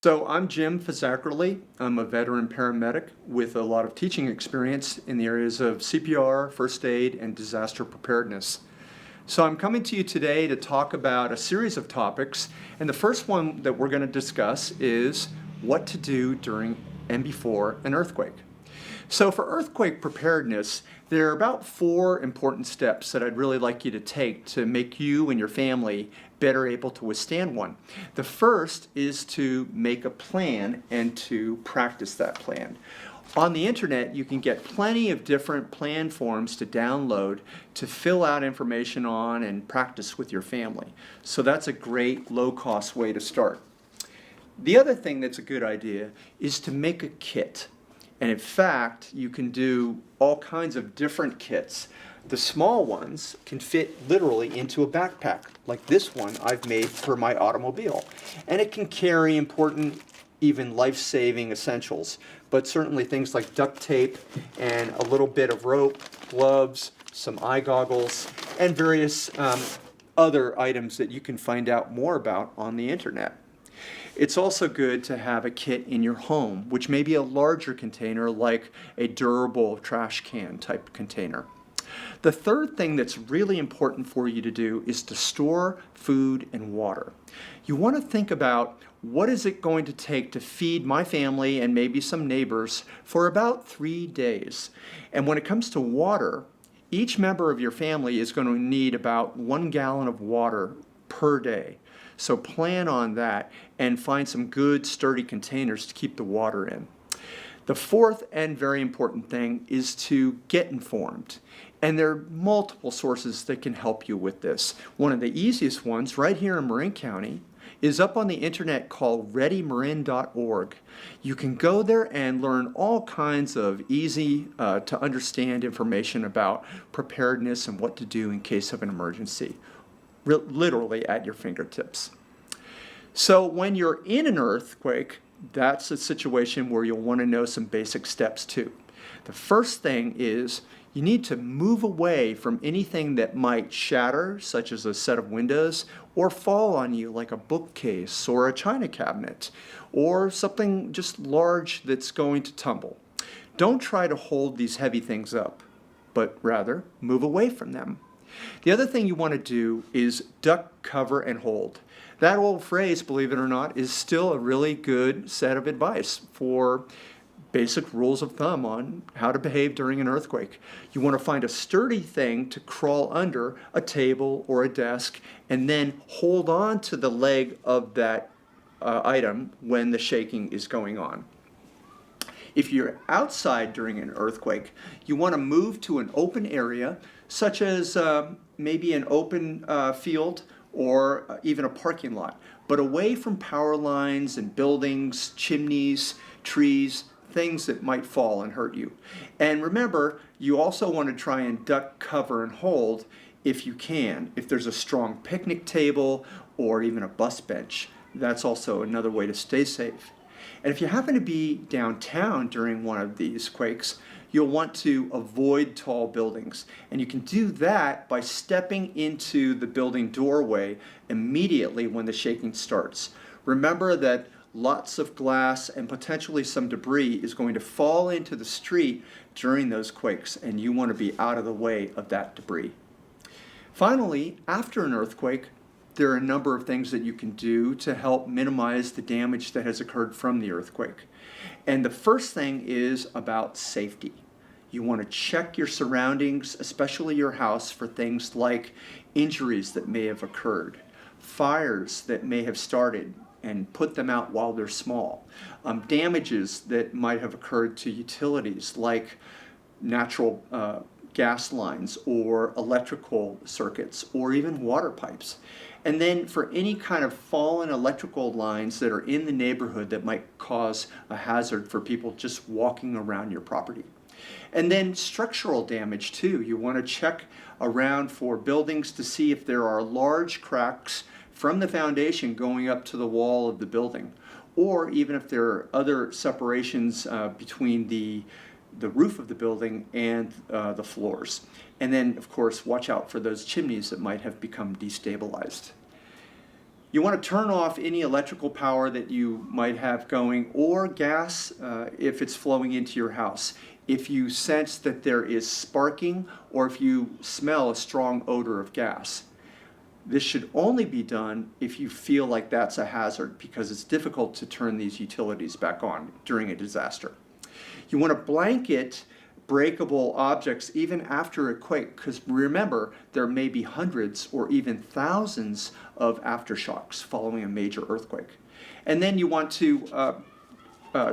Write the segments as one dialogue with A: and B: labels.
A: So I'm Jim Fazzackerly. I'm a veteran paramedic with a lot of teaching experience in the areas of CPR, first aid, and disaster preparedness. So I'm coming to you today to talk about a series of topics, and the first one that we're going to discuss is what to do during and before an earthquake. So for earthquake preparedness, there are about 4 important steps that I'd really like you to take to make you and your family better able to withstand one. The first is to make a plan and to practice that plan. On the internet, you can get plenty of different plan forms to download to fill out information on and practice with your family. So that's a great low-cost way to start. The other thing that's a good idea is to make a kit. And in fact, you can do all kinds of different kits. The small ones can fit literally into a backpack, like this one I've made for my automobile. And it can carry important, even life-saving essentials, but certainly things like duct tape and a little bit of rope, gloves, some eye goggles, and various other items that you can find out more about on the internet. It's also good to have a kit in your home, which may be a larger container like a durable trash can type container. The third thing that's really important for you to do is to store food and water. You want to think about what is it going to take to feed my family and maybe some neighbors for about 3 days. And when it comes to water, each member of your family is going to need about 1 gallon of water per day. So plan on that and find some good sturdy containers to keep the water in. The fourth and very important thing is to get informed. And there are multiple sources that can help you with this. One of the easiest ones right here in Marin County is up on the internet called readymarin.org. You can go there and learn all kinds of easy to understand information about preparedness and what to do in case of an emergency. Literally at your fingertips. So when you're in an earthquake, that's a situation where you'll want to know some basic steps too. The first thing is you need to move away from anything that might shatter, such as a set of windows, or fall on you like a bookcase or a china cabinet, or something just large that's going to tumble. Don't try to hold these heavy things up, but rather move away from them. The other thing you want to do is duck, cover, and hold. That old phrase, believe it or not, is still a really good set of advice for basic rules of thumb on how to behave during an earthquake. You want to find a sturdy thing to crawl under, a table or a desk, and then hold on to the leg of that item when the shaking is going on. If you're outside during an earthquake, you want to move to an open area, such as maybe an open field or even a parking lot, but away from power lines and buildings, chimneys, trees, things that might fall and hurt you. And remember, you also want to try and duck, cover, and hold if you can. If there's a strong picnic table or even a bus bench, that's also another way to stay safe. And if you happen to be downtown during one of these quakes, you'll want to avoid tall buildings. And you can do that by stepping into the building doorway immediately when the shaking starts. Remember that lots of glass and potentially some debris is going to fall into the street during those quakes, and you want to be out of the way of that debris. Finally, after an earthquake, there are a number of things that you can do to help minimize the damage that has occurred from the earthquake. And the first thing is about safety. You want to check your surroundings, especially your house, for things like injuries that may have occurred, fires that may have started, and put them out while they're small, damages that might have occurred to utilities like natural gas lines or electrical circuits or even water pipes. And then for any kind of fallen electrical lines that are in the neighborhood that might cause a hazard for people just walking around your property. And then structural damage too. You want to check around for buildings to see if there are large cracks from the foundation going up to the wall of the building, or even if there are other separations between the roof of the building and the floors. And then, of course, watch out for those chimneys that might have become destabilized. You want to turn off any electrical power that you might have going, or gas if it's flowing into your house. If you sense that there is sparking, or if you smell a strong odor of gas. This should only be done if you feel like that's a hazard, because it's difficult to turn these utilities back on during a disaster. You want to blanket breakable objects even after a quake, because remember, there may be hundreds or even thousands of aftershocks following a major earthquake. And then you want to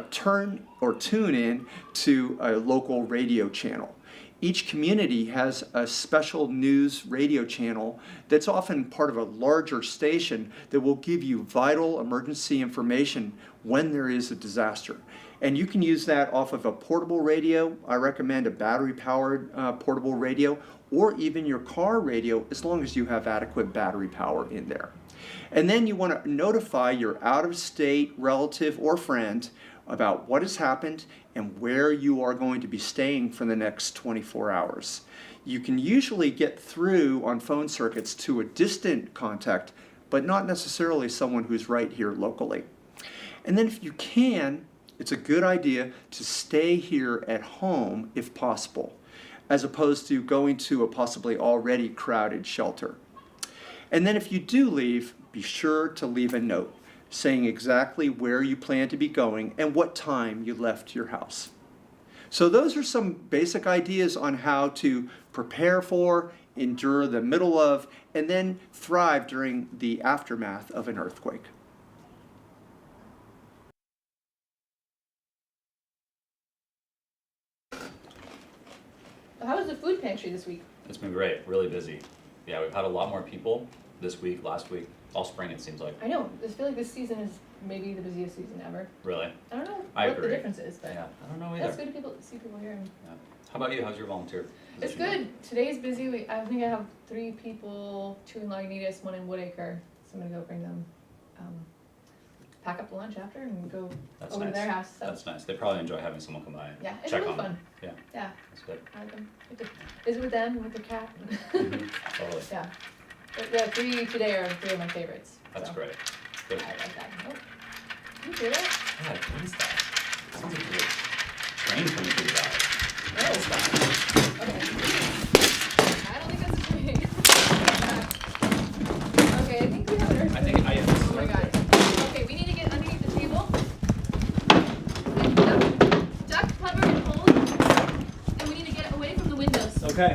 A: turn or tune in to a local radio channel. Each community has a special news radio channel that's often part of a larger station that will give you vital emergency information when there is a disaster. And you can use that off of a portable radio. I recommend a battery-powered portable radio, or even your car radio, as long as you have adequate battery power in there. And then you want to notify your out-of-state relative or friend about what has happened and where you are going to be staying for the next 24 hours. You can usually get through on phone circuits to a distant contact, but not necessarily someone who's right here locally. And then if you can, it's a good idea to stay here at home if possible, as opposed to going to a possibly already crowded shelter. And then if you do leave, be sure to leave a note saying exactly where you plan to be going and what time you left your house. So those are some basic ideas on how to prepare for, endure the middle of, and then thrive during the aftermath of an earthquake.
B: How was the food pantry this week?
C: It's been great, really busy. Yeah, we've had a lot more people this week, last week, all spring it seems like.
B: I know. I feel like this season is maybe the busiest season ever.
C: Really?
B: I don't know
C: I
B: what
C: agree.
B: the difference is, but
C: Yeah, I don't know either.
B: that's good to see people here. And
C: Yeah. How about you? How's your volunteer
B: it's
C: position going?
B: good. Today's busy. I think I have 3 people, 2 in Lagunitas, 1 in Woodacre. So I'm gonna go bring them, pack up the lunch after and go
C: That's
B: over
C: nice.
B: to their house. So
C: That's nice. They probably enjoy having someone come by and
B: yeah, it's
C: check
B: really
C: on
B: fun.
C: them. Yeah,
B: Yeah,
C: that's good.
B: I like them. Get to visit with them, with their cat.
C: Totally.
B: Yeah. But yeah, 3 today are 3 of my favorites.
C: That's
B: so
C: great. Good.
B: I like that. Oh. Can you hear that?
C: Yeah, what is that? Sounds like a train coming through the eye.
B: No.
C: What's that?
B: Okay. I don't think that's a train. Okay, I think we have an earthquake.
C: I think I have this.
B: Oh my god. Okay, we need to get underneath the table. And duck, cover and hold. And we need to get away from the windows.
C: Okay.